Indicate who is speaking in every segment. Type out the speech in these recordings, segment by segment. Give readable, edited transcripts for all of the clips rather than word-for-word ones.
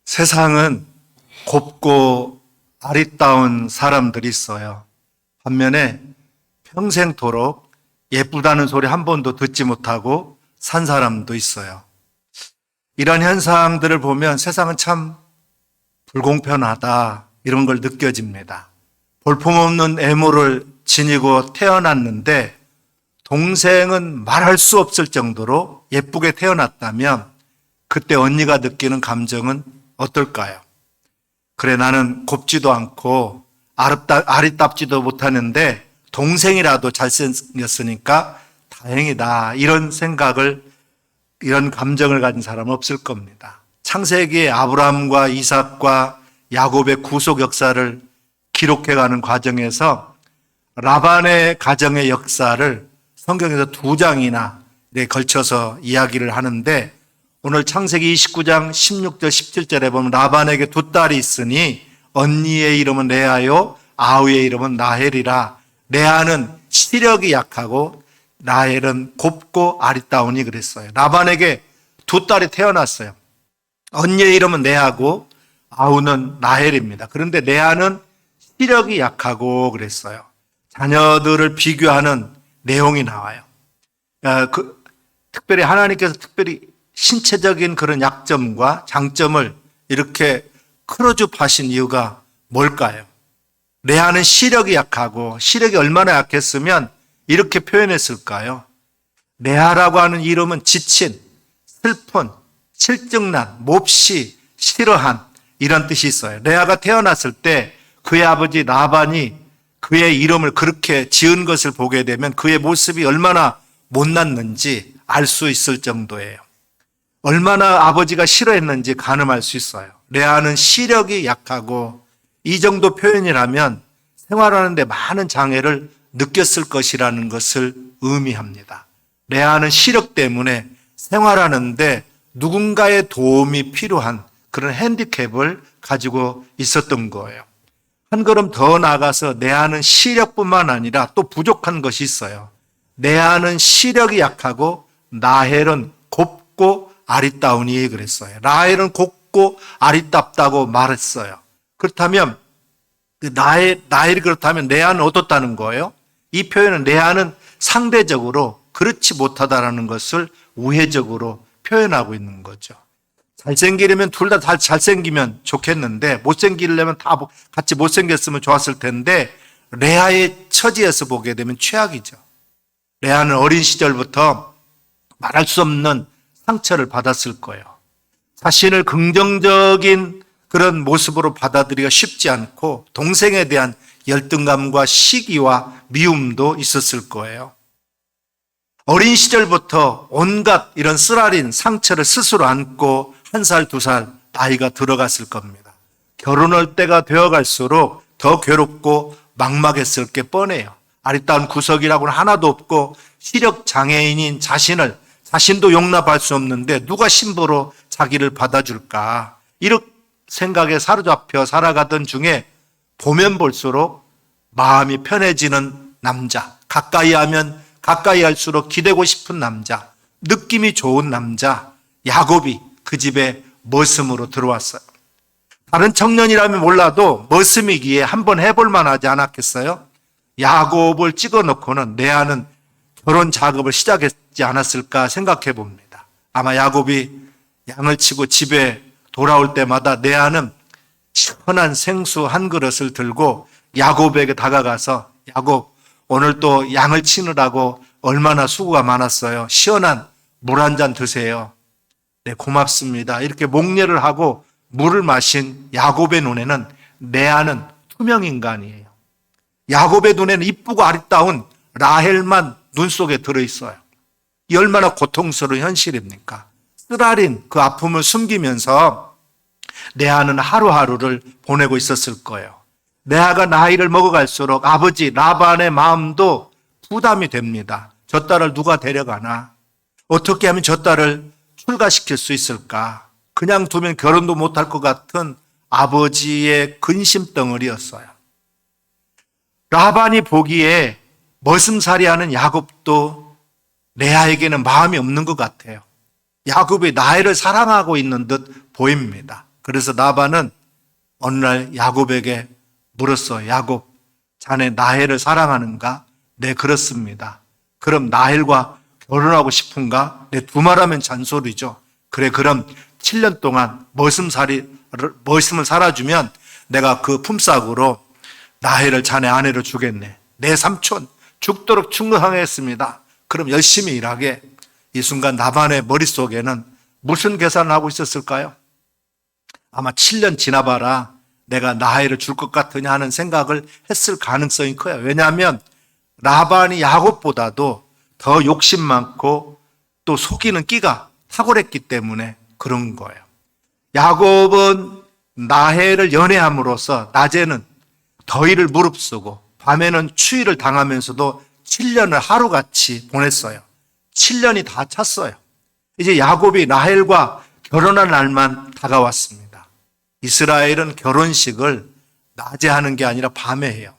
Speaker 1: 세상은 곱고 아리따운 사람들이 있어요. 반면에 평생토록 예쁘다는 소리 한 번도 듣지 못하고 산 사람도 있어요. 이런 현상들을 보면 세상은 참 불공평하다, 이런 걸 느껴집니다. 볼품없는 애모를 지니고 태어났는데 동생은 말할 수 없을 정도로 예쁘게 태어났다면 그때 언니가 느끼는 감정은 어떨까요? 그래, 나는 곱지도 않고 아리답지도 못하는데 동생이라도 잘생겼으니까 다행이다, 이런 생각을, 이런 감정을 가진 사람은 없을 겁니다. 창세기의 아브라함과 이삭과 야곱의 구속 역사를 기록해가는 과정에서 라반의 가정의 역사를 성경에서 2장이나 걸쳐서 이야기를 하는데, 오늘 창세기 29장 16절 17절에 보면 라반에게 2딸이 있으니 언니의 이름은 레아요 아우의 이름은 라헬이라. 레아는 시력이 약하고 라헬은 곱고 아리따우니 그랬어요. 라반에게 2딸이 태어났어요. 언니의 이름은 레아고 아우는 라헬입니다. 그런데 레아는 시력이 약하고 그랬어요. 자녀들을 비교하는 내용이 나와요. 특별히 하나님께서 신체적인 그런 약점과 장점을 이렇게 크로즈하신 이유가 뭘까요? 레아는 시력이 약하고, 시력이 얼마나 약했으면 이렇게 표현했을까요? 레아라고 하는 이름은 지친, 슬픈, 실증난, 몹시, 싫어한, 이런 뜻이 있어요. 레아가 태어났을 때 그의 아버지 라반이 그의 이름을 그렇게 지은 것을 보게 되면 그의 모습이 얼마나 못났는지 알 수 있을 정도예요. 얼마나 아버지가 싫어했는지 가늠할 수 있어요. 레아는 시력이 약하고, 이 정도 표현이라면 생활하는데 많은 장애를 느꼈을 것이라는 것을 의미합니다. 레아는 시력 때문에 생활하는데 누군가의 도움이 필요한 그런 핸디캡을 가지고 있었던 거예요. 한 걸음 더 나아가서 레아는 시력뿐만 아니라 또 부족한 것이 있어요. 레아는 시력이 약하고 라헬은 곱고 아리따우니 그랬어요. 라헬은 곱고 아리따다고 말했어요. 그렇다면 라헬이 그렇다면 레아는 어떻다는 거예요? 이 표현은 레아는 상대적으로 그렇지 못하다라는 것을 우회적으로 표현하고 있는 거죠. 잘생기려면 둘 다 잘생기면 좋겠는데, 못생기려면 다 같이 못생겼으면 좋았을 텐데, 레아의 처지에서 보게 되면 최악이죠. 레아는 어린 시절부터 말할 수 없는 상처를 받았을 거예요. 자신을 긍정적인 그런 모습으로 받아들이기가 쉽지 않고 동생에 대한 열등감과 시기와 미움도 있었을 거예요. 어린 시절부터 온갖 이런 쓰라린 상처를 스스로 안고 1살, 2살 나이가 들어갔을 겁니다. 결혼할 때가 되어갈수록 더 괴롭고 막막했을 게 뻔해요. 아리따운 구석이라고는 하나도 없고 시력 장애인인 자신도 용납할 수 없는데 누가 신부로 자기를 받아줄까, 이런 생각에 사로잡혀 살아가던 중에 보면 볼수록 마음이 편해지는 남자, 가까이 하면 가까이 할수록 기대고 싶은 남자, 느낌이 좋은 남자 야곱이 그 집에 머슴으로 들어왔어요. 다른 청년이라면 몰라도 머슴이기에 한번 해볼 만하지 않았겠어요? 야곱을 찍어놓고는 레아는 결혼 작업을 시작했지 않았을까 생각해 봅니다. 아마 야곱이 양을 치고 집에 돌아올 때마다 레아는 시원한 생수 한 그릇을 들고 야곱에게 다가가서, 야곱, 오늘 또 양을 치느라고 얼마나 수고가 많았어요. 시원한 물 한 잔 드세요. 네, 고맙습니다. 이렇게 목례를 하고 물을 마신 야곱의 눈에는 레아는 투명 인간이에요. 야곱의 눈에는 이쁘고 아리따운 라헬만 눈 속에 들어있어요. 이 얼마나 고통스러운 현실입니까? 쓰라린 그 아픔을 숨기면서 레아는 하루하루를 보내고 있었을 거예요. 레아가 나이를 먹어갈수록 아버지 라반의 마음도 부담이 됩니다. 저 딸을 누가 데려가나? 어떻게 하면 저 딸을 출가시킬 수 있을까? 그냥 두면 결혼도 못할 것 같은 아버지의 근심 덩어리였어요. 라반이 보기에 머슴살이하는 야곱도 레아에게는 마음이 없는 것 같아요. 야곱이 라헬을 사랑하고 있는 듯 보입니다. 그래서 라반은 어느 날 야곱에게 물었어. 야곱, 자네 라헬을 사랑하는가? 네, 그렇습니다. 그럼 라헬과 결혼하고 싶은가? 네, 두말하면 잔소리죠. 그래, 그럼 7년 동안 머슴을 살아주면 내가 그 품삯으로 라헬을 자네 아내로 주겠네. 내 삼촌 죽도록 충성하겠습니다. 그럼 열심히 일하게. 이 순간 라반의 머릿속에는 무슨 계산을 하고 있었을까요? 아마 7년 지나봐라 내가 라헬을 줄 것 같으냐 하는 생각을 했을 가능성이 커요. 왜냐하면 라반이 야곱보다도 더 욕심 많고 또 속이는 끼가 탁월했기 때문에 그런 거예요. 야곱은 라헬을 연애함으로써 낮에는 더위를 무릅쓰고 밤에는 추위를 당하면서도 7년을 하루같이 보냈어요. 7년이 다 찼어요. 이제 야곱이 라헬과 결혼할 날만 다가왔습니다. 이스라엘은 결혼식을 낮에 하는 게 아니라 밤에 해요.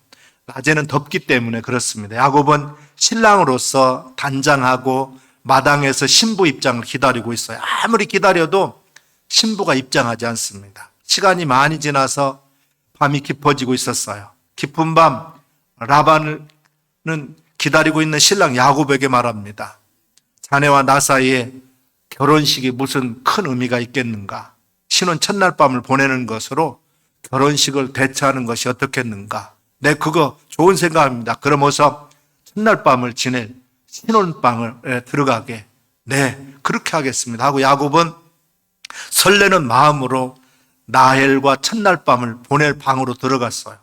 Speaker 1: 낮에는 덥기 때문에 그렇습니다. 야곱은 신랑으로서 단장하고 마당에서 신부 입장을 기다리고 있어요. 아무리 기다려도 신부가 입장하지 않습니다. 시간이 많이 지나서 밤이 깊어지고 있었어요. 깊은 밤 라반은 기다리고 있는 신랑 야곱에게 말합니다. 자네와 나 사이에 결혼식이 무슨 큰 의미가 있겠는가? 신혼 첫날 밤을 보내는 것으로 결혼식을 대처하는 것이 어떻겠는가? 네, 그거 좋은 생각입니다. 그럼 어서 첫날 밤을 지낼 신혼방에 들어가게. 네, 그렇게 하겠습니다. 하고 야곱은 설레는 마음으로 라헬과 첫날 밤을 보낼 방으로 들어갔어요.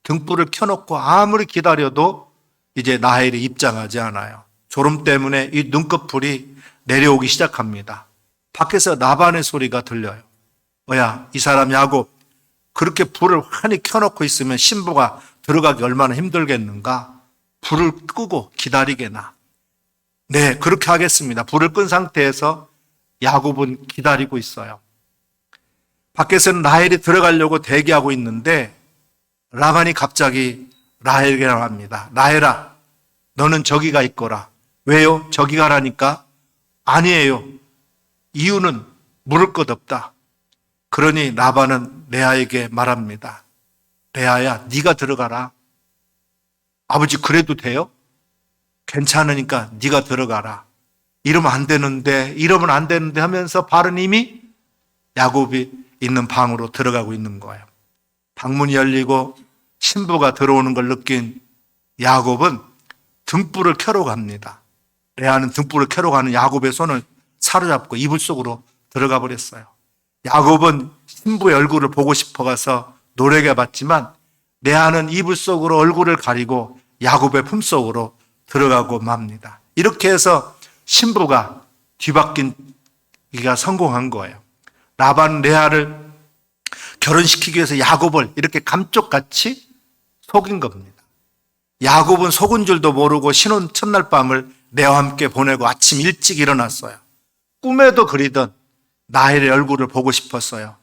Speaker 1: 등불을 켜놓고 아무리 기다려도 이제 라헬이 입장하지 않아요. 졸음 때문에 이 눈꺼풀이 내려오기 시작합니다. 밖에서 라반의 소리가 들려요. 뭐야, 이 사람 야곱 그렇게 불을 환히 켜놓고 있으면 신부가 들어가기 얼마나 힘들겠는가? 불을 끄고 기다리게나. 네, 그렇게 하겠습니다. 불을 끈 상태에서 야곱은 기다리고 있어요. 밖에서는 라헬이 들어가려고 대기하고 있는데 라반이 갑자기 라헬에게 말합니다. 라헬아, 너는 저기 가 있거라. 왜요? 저기 가라니까? 아니에요. 이유는 물을 것 없다. 그러니 라반은 레아에게 말합니다. 레아야, 네가 들어가라. 아버지 그래도 돼요? 괜찮으니까 네가 들어가라. 이러면 안 되는데 하면서 발은 이미 야곱이 있는 방으로 들어가고 있는 거예요. 방문이 열리고 신부가 들어오는 걸 느낀 야곱은 등불을 켜러 갑니다. 레아는 등불을 켜러 가는 야곱의 손을 사로잡고 이불 속으로 들어가 버렸어요. 야곱은 신부의 얼굴을 보고 싶어 가서 노래가 봤지만 레아는 이불 속으로 얼굴을 가리고 야곱의 품속으로 들어가고 맙니다. 이렇게 해서 신부가 뒤바뀌기가 성공한 거예요. 라반 레아를 결혼시키기 위해서 야곱을 이렇게 감쪽같이 속인 겁니다. 야곱은 속은 줄도 모르고 신혼 첫날 밤을 레아와 함께 보내고 아침 일찍 일어났어요. 꿈에도 그리던 라헬의 얼굴을 보고 싶었어요.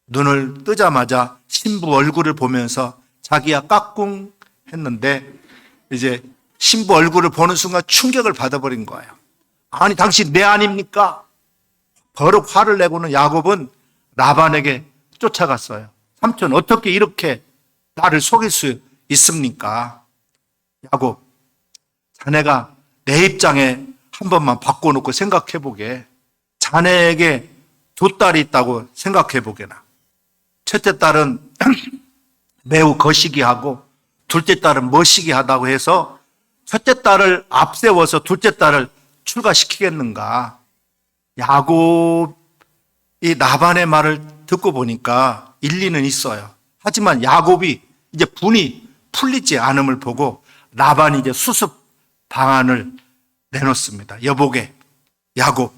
Speaker 1: 눈을 뜨자마자 신부 얼굴을 보면서 자기야 까꿍 했는데 이제 신부 얼굴을 보는 순간 충격을 받아버린 거예요. 아니 당신 내 아닙니까? 버럭 화를 내고는 야곱은 라반에게 쫓아갔어요. 삼촌 어떻게 이렇게 나를 속일 수 있습니까? 야곱, 자네가 내 입장에 한 번만 바꿔놓고 생각해보게. 자네에게 두 딸이 있다고 생각해보게나. 첫째 딸은 매우 거시기하고 둘째 딸은 멋시기하다고 해서 첫째 딸을 앞세워서 둘째 딸을 출가시키겠는가. 야곱이 라반의 말을 듣고 보니까 일리는 있어요. 하지만 야곱이 이제 분이 풀리지 않음을 보고 라반이 이제 수습 방안을 내놓습니다. 여보게, 야곱,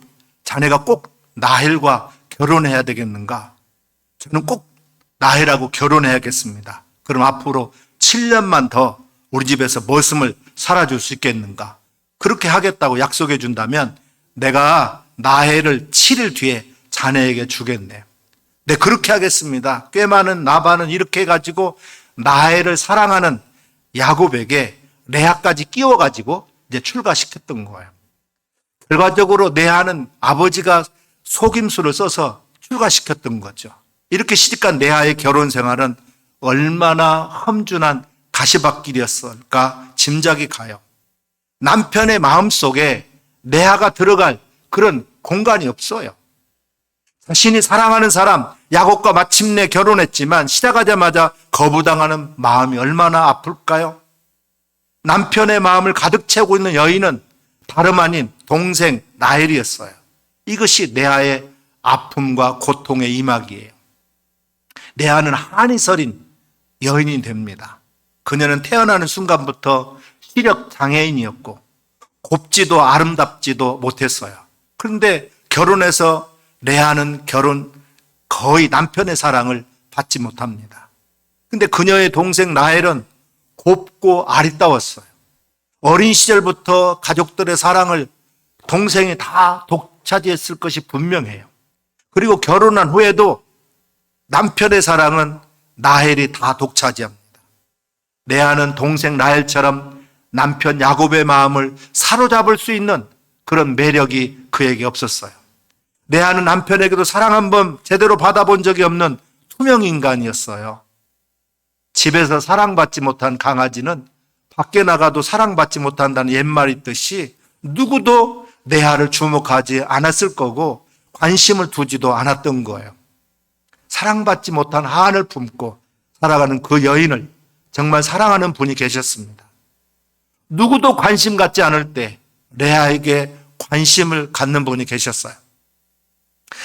Speaker 1: 자네가 꼭 라헬과 결혼해야 되겠는가? 저는 꼭 라헬하고 결혼해야겠습니다. 그럼 앞으로 7년만 더 우리 집에서 머슴을 살아줄 수 있겠는가? 그렇게 하겠다고 약속해 준다면 내가 라헬을 7일 뒤에 자네에게 주겠네. 네, 그렇게 하겠습니다. 꽤 많은 라반은 이렇게 해가지고 라헬을 사랑하는 야곱에게 레아까지 끼워가지고 이제 출가시켰던 거예요. 결과적으로 레아는 아버지가 속임수를 써서 출가시켰던 거죠. 이렇게 시집간 레아의 결혼 생활은 얼마나 험준한 가시밭길이었을까 짐작이 가요. 남편의 마음속에 레아가 들어갈 그런 공간이 없어요. 자신이 사랑하는 사람 야곱과 마침내 결혼했지만 시작하자마자 거부당하는 마음이 얼마나 아플까요? 남편의 마음을 가득 채우고 있는 여인은 다름 아닌 동생 라헬이었어요. 이것이 레아의 아픔과 고통의 이막이에요. 레아는 한이 서린 여인이 됩니다. 그녀는 태어나는 순간부터 시력 장애인이었고 곱지도 아름답지도 못했어요. 그런데 결혼해서 레아는 거의 남편의 사랑을 받지 못합니다. 그런데 그녀의 동생 라헬은 곱고 아리따웠어요. 어린 시절부터 가족들의 사랑을 동생이 다 독차지했을 것이 분명해요. 그리고 결혼한 후에도 남편의 사랑은 라헬이 다 독차지합니다. 레아는 동생 라헬처럼 남편 야곱의 마음을 사로잡을 수 있는 그런 매력이 그에게 없었어요. 레아는 남편에게도 사랑 한번 제대로 받아본 적이 없는 투명 인간이었어요. 집에서 사랑받지 못한 강아지는 밖에 나가도 사랑받지 못한다는 옛말이 있듯이 누구도 레아를 주목하지 않았을 거고 관심을 두지도 않았던 거예요. 사랑받지 못한 한을 품고 살아가는 그 여인을 정말 사랑하는 분이 계셨습니다. 누구도 관심 갖지 않을 때 레아에게 관심을 갖는 분이 계셨어요.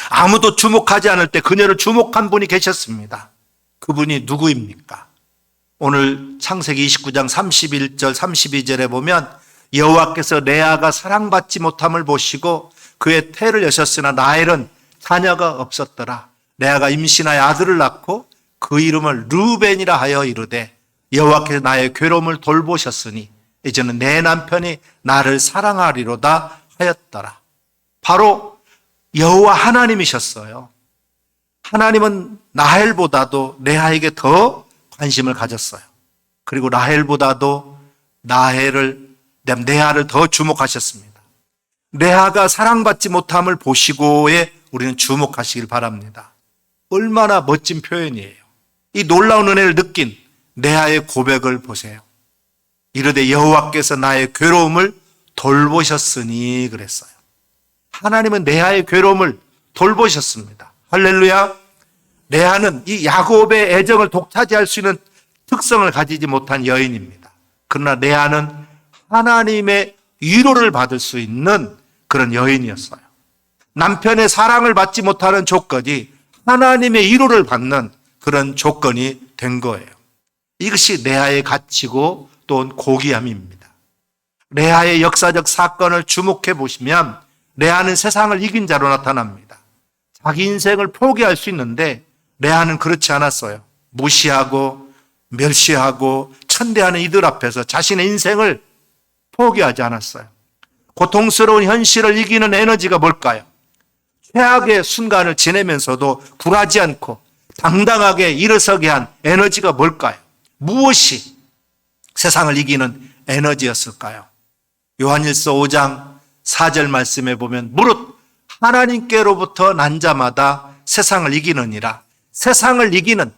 Speaker 1: 아무도 주목하지 않을 때 그녀를 주목한 분이 계셨습니다. 그분이 누구입니까? 오늘 창세기 29장 31절 32절에 보면 여호와께서 레아가 사랑받지 못함을 보시고 그의 태를 여셨으나 라헬은 자녀가 없었더라. 레아가 임신하여 아들을 낳고 그 이름을 르우벤이라 하여 이르되 여호와께서 나의 괴로움을 돌보셨으니 이제는 내 남편이 나를 사랑하리로다 하였더라. 바로 여호와 하나님이셨어요. 하나님은 라헬보다도 레아에게 더 관심을 가졌어요. 그리고 라헬보다도 레아를 더 주목하셨습니다. 레아가 사랑받지 못함을 보시고에 우리는 주목하시길 바랍니다. 얼마나 멋진 표현이에요. 이 놀라운 은혜를 느낀 레아의 고백을 보세요. 이르되 여호와께서 나의 괴로움을 돌보셨으니 그랬어요. 하나님은 레아의 괴로움을 돌보셨습니다. 할렐루야. 레아는 이 야곱의 애정을 독차지할 수 있는 특성을 가지지 못한 여인입니다. 그러나 레아는 하나님의 위로를 받을 수 있는 그런 여인이었어요. 남편의 사랑을 받지 못하는 조건이 하나님의 위로를 받는 그런 조건이 된 거예요. 이것이 레아의 가치고 또 고귀함입니다. 레아의 역사적 사건을 주목해 보시면 레아는 세상을 이긴 자로 나타납니다. 자기 인생을 포기할 수 있는데 레아는 그렇지 않았어요. 무시하고 멸시하고 천대하는 이들 앞에서 자신의 인생을 포기하지 않았어요. 고통스러운 현실을 이기는 에너지가 뭘까요? 최악의 순간을 지내면서도 굴하지 않고 당당하게 일어서게 한 에너지가 뭘까요? 무엇이 세상을 이기는 에너지였을까요? 요한일서 5장 4절 말씀에 보면 무릇 하나님께로부터 난 자마다 세상을 이기느니라. 세상을 이기는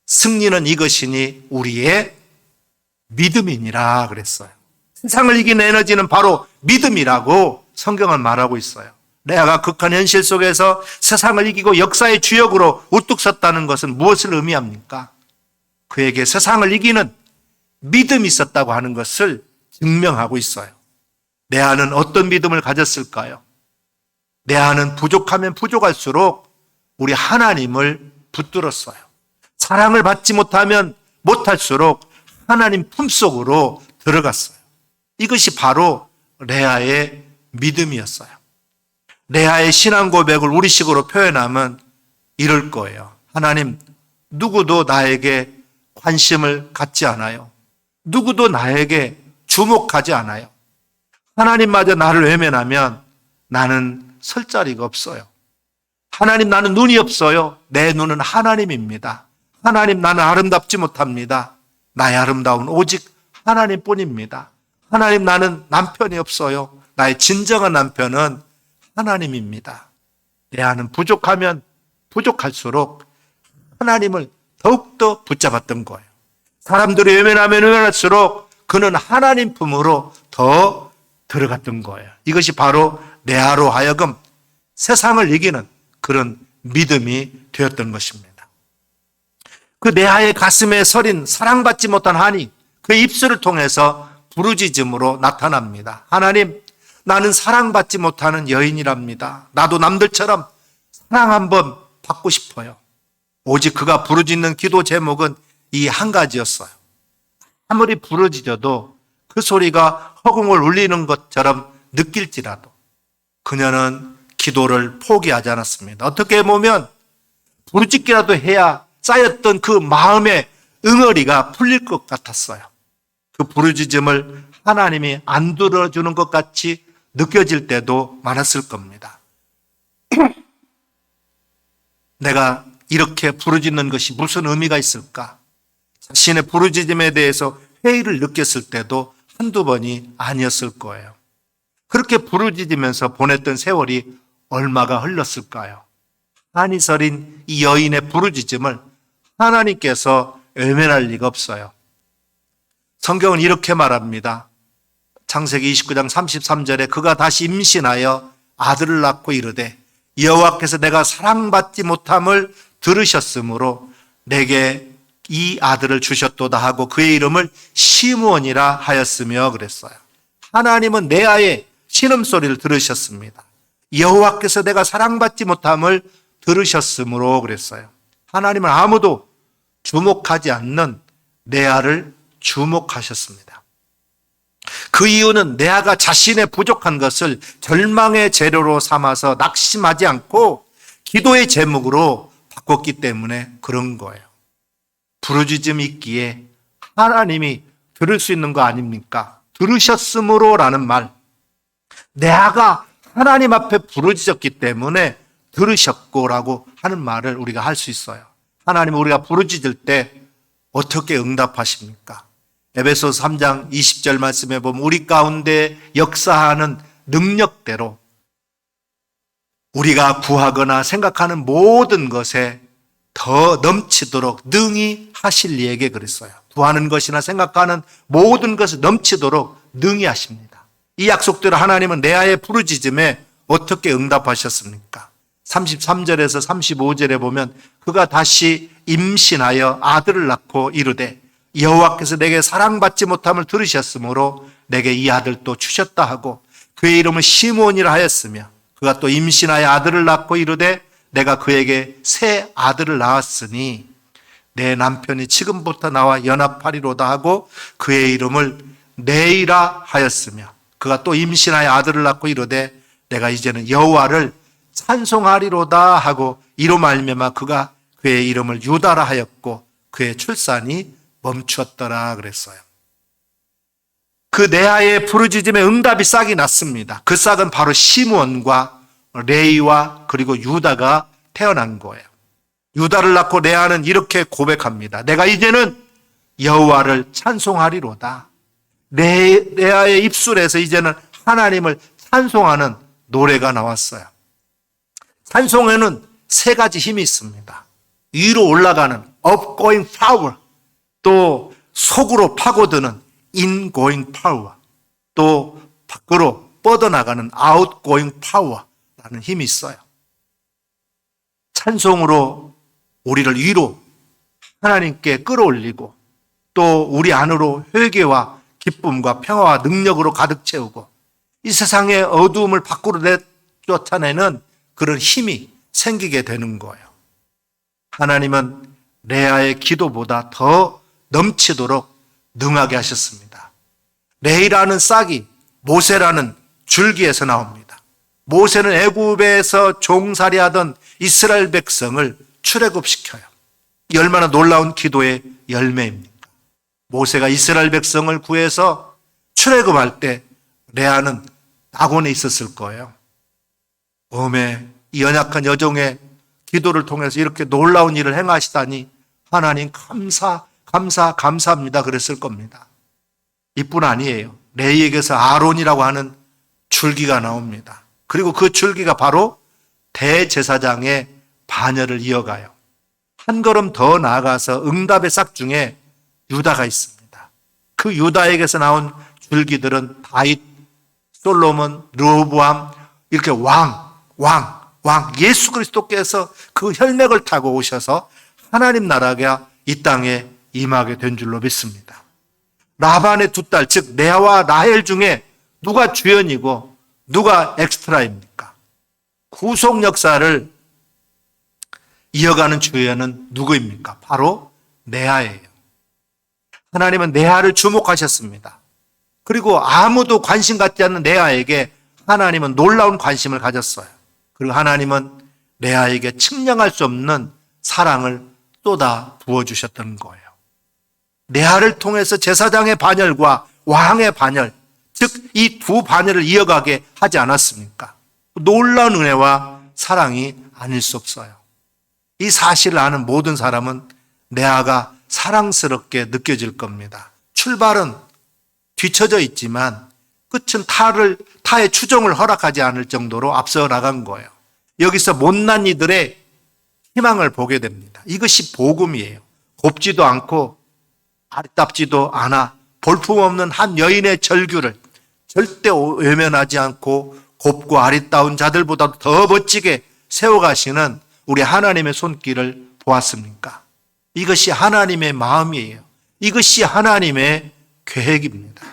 Speaker 1: 승리는 이것이니 우리의 믿음이니라 그랬어요. 세상을 이기는 에너지는 바로 믿음이라고 성경은 말하고 있어요. 레아가 극한 현실 속에서 세상을 이기고 역사의 주역으로 우뚝 섰다는 것은 무엇을 의미합니까? 그에게 세상을 이기는 믿음이 있었다고 하는 것을 증명하고 있어요. 레아는 어떤 믿음을 가졌을까요? 레아는 부족하면 부족할수록 우리 하나님을 붙들었어요. 사랑을 받지 못할수록 하나님 품속으로 들어갔어요. 이것이 바로 레아의 믿음이었어요. 레아의 신앙 고백을 우리식으로 표현하면 이럴 거예요. 하나님, 누구도 나에게 관심을 갖지 않아요. 누구도 나에게 주목하지 않아요. 하나님마저 나를 외면하면 나는 설 자리가 없어요. 하나님, 나는 눈이 없어요. 내 눈은 하나님입니다. 하나님, 나는 아름답지 못합니다. 나의 아름다운 오직 하나님뿐입니다. 하나님, 나는 남편이 없어요. 나의 진정한 남편은 하나님입니다. 레아는 부족하면 부족할수록 하나님을 더욱더 붙잡았던 거예요. 사람들이 외면하면 외면할수록 그는 하나님 품으로 더 들어갔던 거예요. 이것이 바로 레아로 하여금 세상을 이기는 그런 믿음이 되었던 것입니다. 그 레아의 가슴에 서린 사랑받지 못한 한이 그의 입술을 통해서 부르짖음으로 나타납니다. 하나님, 나는 사랑받지 못하는 여인이랍니다. 나도 남들처럼 사랑 한번 받고 싶어요. 오직 그가 부르짖는 기도 제목은 이 한 가지였어요. 아무리 부르짖어도 그 소리가 허공을 울리는 것처럼 느낄지라도 그녀는 기도를 포기하지 않았습니다. 어떻게 보면 부르짖기라도 해야 쌓였던 그 마음의 응어리가 풀릴 것 같았어요. 그 부르짖음을 하나님이 안 들어주는 것 같이 느껴질 때도 많았을 겁니다. 내가 이렇게 부르짖는 것이 무슨 의미가 있을까? 자신의 부르짖음에 대해서 회의를 느꼈을 때도 한두 번이 아니었을 거예요. 그렇게 부르짖으면서 보냈던 세월이 얼마가 흘렀을까요? 한이 서린 이 여인의 부르짖음을 하나님께서 외면할 리가 없어요. 성경은 이렇게 말합니다. 창세기 29장 33절에 그가 다시 임신하여 아들을 낳고 이르되 여호와께서 내가 사랑받지 못함을 들으셨으므로 내게 이 아들을 주셨도다 하고 그의 이름을 시므온이라 하였으며 그랬어요. 하나님은 레아의 신음소리를 들으셨습니다. 여호와께서 내가 사랑받지 못함을 들으셨으므로 그랬어요. 하나님은 아무도 주목하지 않는 레아를 주목하셨습니다. 그 이유는 레아가 자신의 부족한 것을 절망의 재료로 삼아서 낙심하지 않고 기도의 제목으로 바꿨기 때문에 그런 거예요. 부르짖음이 있기에 하나님이 들을 수 있는 거 아닙니까? 들으셨으므로라는 말. 레아가 하나님 앞에 부르짖었기 때문에 들으셨고라고 하는 말을 우리가 할 수 있어요. 하나님은 우리가 부르짖을 때 어떻게 응답하십니까? 에베소서 3장 20절 말씀에 보면 우리 가운데 역사하는 능력대로 우리가 구하거나 생각하는 모든 것에 더 넘치도록 능히 하실 이에게 그랬어요. 구하는 것이나 생각하는 모든 것을 넘치도록 능히 하십니다. 이 약속대로 하나님은 레아의 부르짖음에 어떻게 응답하셨습니까? 33절에서 35절에 보면 그가 다시 임신하여 아들을 낳고 이르되 여호와께서 내게 사랑받지 못함을 들으셨으므로 내게 이 아들도 주셨다 하고 그의 이름을 시므온이라 하였으며 그가 또 임신하여 아들을 낳고 이르되 내가 그에게 새 아들을 낳았으니 내 남편이 지금부터 나와 연합하리로다 하고 그의 이름을 네이라 하였으며 그가 또 임신하여 아들을 낳고 이르되 내가 이제는 여호와를 찬송하리로다 하고 이로 말미암아 그가 그의 이름을 유다라 하였고 그의 출산이 멈추었더라 그랬어요. 그 레아의 부르짖음에 응답이 싹이 났습니다. 그 싹은 바로 시므온과 레이와 그리고 유다가 태어난 거예요. 유다를 낳고 레아는 이렇게 고백합니다. 내가 이제는 여호와를 찬송하리로다. 레아의 입술에서 이제는 하나님을 찬송하는 노래가 나왔어요. 찬송에는 세 가지 힘이 있습니다. 위로 올라가는 upgoing power, 또 속으로 파고드는 ingoing power, 또 밖으로 뻗어나가는 outgoing power라는 힘이 있어요. 찬송으로 우리를 위로 하나님께 끌어올리고 또 우리 안으로 회개와 기쁨과 평화와 능력으로 가득 채우고 이 세상의 어두움을 밖으로 쫓아내는 그런 힘이 생기게 되는 거예요. 하나님은 레아의 기도보다 더 넘치도록 능하게 하셨습니다. 레이라는 싹이 모세라는 줄기에서 나옵니다. 모세는 애굽에서 종살이하던 이스라엘 백성을 출애굽시켜요. 이 얼마나 놀라운 기도의 열매입니까? 모세가 이스라엘 백성을 구해서 출애굽할 때 레아는 낙원에 있었을 거예요. 오메 이 연약한 여종의 기도를 통해서 이렇게 놀라운 일을 행하시다니 하나님 감사합니다 그랬을 겁니다. 이뿐 아니에요. 레이에게서 아론이라고 하는 줄기가 나옵니다. 그리고 그 줄기가 바로 대제사장의 반열을 이어가요. 한 걸음 더 나아가서 응답의 싹 중에 유다가 있습니다. 그 유다에게서 나온 줄기들은 다윗, 솔로몬, 르호보암 이렇게 왕, 예수 그리스도께서 그 혈맥을 타고 오셔서 하나님 나라가 이 땅에 임하게 된 줄로 믿습니다. 라반의 두 딸, 즉 레아와 라헬 중에 누가 주연이고 누가 엑스트라입니까? 구속 역사를 이어가는 주연은 누구입니까? 바로 레아예요. 하나님은 레아를 주목하셨습니다. 그리고 아무도 관심 갖지 않는 레아에게 하나님은 놀라운 관심을 가졌어요. 그리고 하나님은 레아에게 측량할 수 없는 사랑을 쏟아 부어주셨던 거예요. 레아를 통해서 제사장의 반열과 왕의 반열, 즉 이 두 반열을 이어가게 하지 않았습니까? 놀라운 은혜와 사랑이 아닐 수 없어요. 이 사실을 아는 모든 사람은 레아가 사랑스럽게 느껴질 겁니다. 출발은 뒤처져 있지만 끝은 타의 추종을 허락하지 않을 정도로 앞서 나간 거예요. 여기서 못난 이들의 희망을 보게 됩니다. 이것이 복음이에요. 곱지도 않고 아리답지도 않아 볼품없는 한 여인의 절규를 절대 외면하지 않고 곱고 아리따운 자들보다 더 멋지게 세워가시는 우리 하나님의 손길을 보았습니까? 이것이 하나님의 마음이에요. 이것이 하나님의 계획입니다.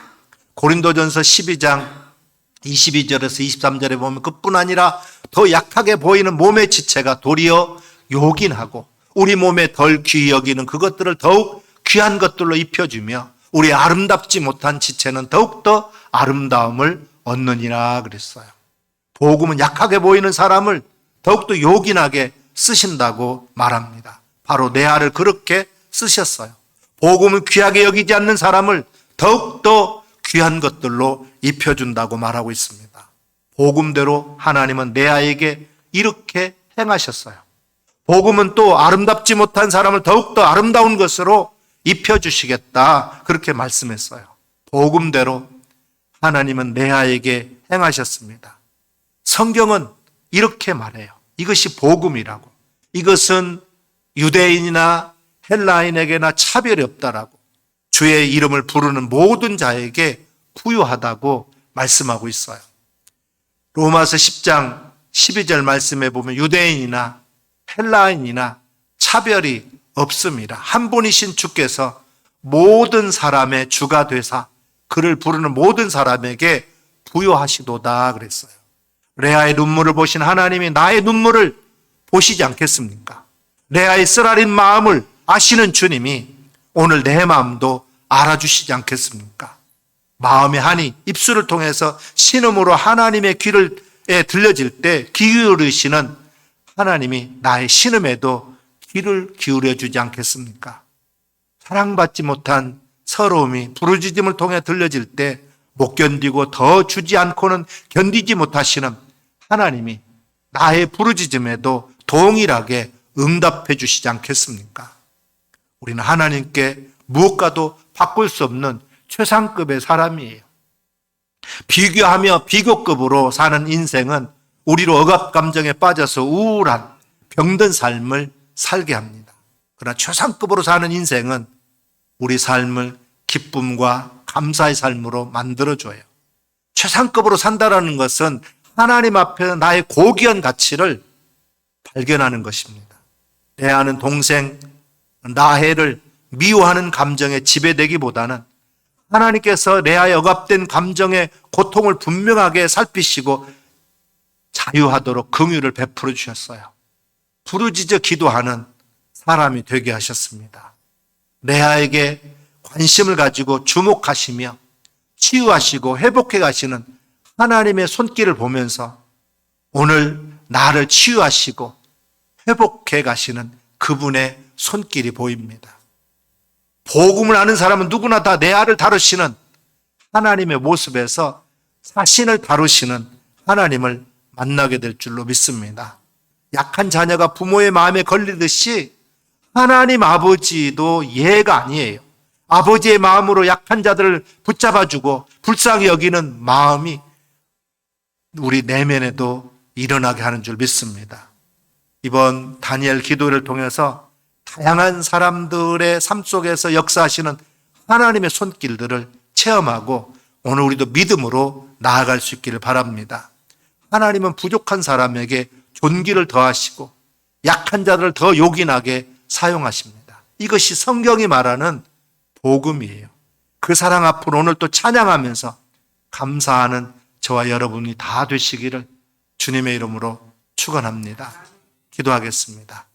Speaker 1: 고린도전서 12장 22절에서 23절에 보면 그뿐 아니라 더 약하게 보이는 몸의 지체가 도리어 요긴하고 우리 몸에 덜 귀히 여기는 그것들을 더욱 귀한 것들로 입혀주며 우리 아름답지 못한 지체는 더욱더 아름다움을 얻느니라 그랬어요. 복음은 약하게 보이는 사람을 더욱더 요긴하게 쓰신다고 말합니다. 바로 레아를 그렇게 쓰셨어요. 복음은 귀하게 여기지 않는 사람을 더욱더 귀한 것들로 입혀준다고 말하고 있습니다. 복음대로 하나님은 레아에게 이렇게 행하셨어요. 복음은 또 아름답지 못한 사람을 더욱더 아름다운 것으로 입혀주시겠다 그렇게 말씀했어요. 복음대로 하나님은 레아에게 행하셨습니다. 성경은 이렇게 말해요. 이것이 복음이라고. 이것은 유대인이나 헬라인에게나 차별이 없다라고. 주의 이름을 부르는 모든 자에게 부유하다고 말씀하고 있어요. 로마서 10장 12절 말씀에 보면 유대인이나 헬라인이나 차별이 없습니다. 한 분이신 주께서 모든 사람의 주가 되사 그를 부르는 모든 사람에게 부여하시도다 그랬어요. 레아의 눈물을 보신 하나님이 나의 눈물을 보시지 않겠습니까? 레아의 쓰라린 마음을 아시는 주님이 오늘 내 마음도 알아주시지 않겠습니까? 마음의 한이 입술을 통해서 신음으로 하나님의 귀에 들려질 때 귀 기울이시는 하나님이 나의 신음에도 귀를 기울여 주지 않겠습니까? 사랑받지 못한 서러움이 부르짖음을 통해 들려질 때 못 견디고 더 주지 않고는 견디지 못하시는 하나님이 나의 부르짖음에도 동일하게 응답해 주시지 않겠습니까? 우리는 하나님께 무엇과도 바꿀 수 없는 최상급의 사람이에요. 비교하며 비교급으로 사는 인생은 우리로 억압 감정에 빠져서 우울한 병든 삶을 살게 합니다. 그러나 최상급으로 사는 인생은 우리 삶을 기쁨과 감사의 삶으로 만들어줘요. 최상급으로 산다라는 것은 하나님 앞에 나의 고귀한 가치를 발견하는 것입니다. 레아는 동생 라헬을 미워하는 감정에 지배되기보다는 하나님께서 레아의 억압된 감정의 고통을 분명하게 살피시고 자유하도록 긍휼을 베풀어 주셨어요. 부르짖어 기도하는 사람이 되게 하셨습니다. 레아에게 관심을 가지고 주목하시며 치유하시고 회복해 가시는 하나님의 손길을 보면서 오늘 나를 치유하시고 회복해 가시는 그분의 손길이 보입니다. 복음을 아는 사람은 누구나 다 레아를 다루시는 하나님의 모습에서 자신을 다루시는 하나님을 만나게 될 줄로 믿습니다. 약한 자녀가 부모의 마음에 걸리듯이 하나님 아버지도 예가 아니에요. 아버지의 마음으로 약한 자들을 붙잡아주고 불쌍히 여기는 마음이 우리 내면에도 일어나게 하는 줄 믿습니다. 이번 다니엘 기도를 통해서 다양한 사람들의 삶 속에서 역사하시는 하나님의 손길들을 체험하고 오늘 우리도 믿음으로 나아갈 수 있기를 바랍니다. 하나님은 부족한 사람에게 존귀를 더하시고 약한 자들을 더 요긴하게 사용하십니다. 이것이 성경이 말하는 복음이에요. 그 사랑 앞으로 오늘 또 찬양하면서 감사하는 저와 여러분이 다 되시기를 주님의 이름으로 축원합니다. 기도하겠습니다.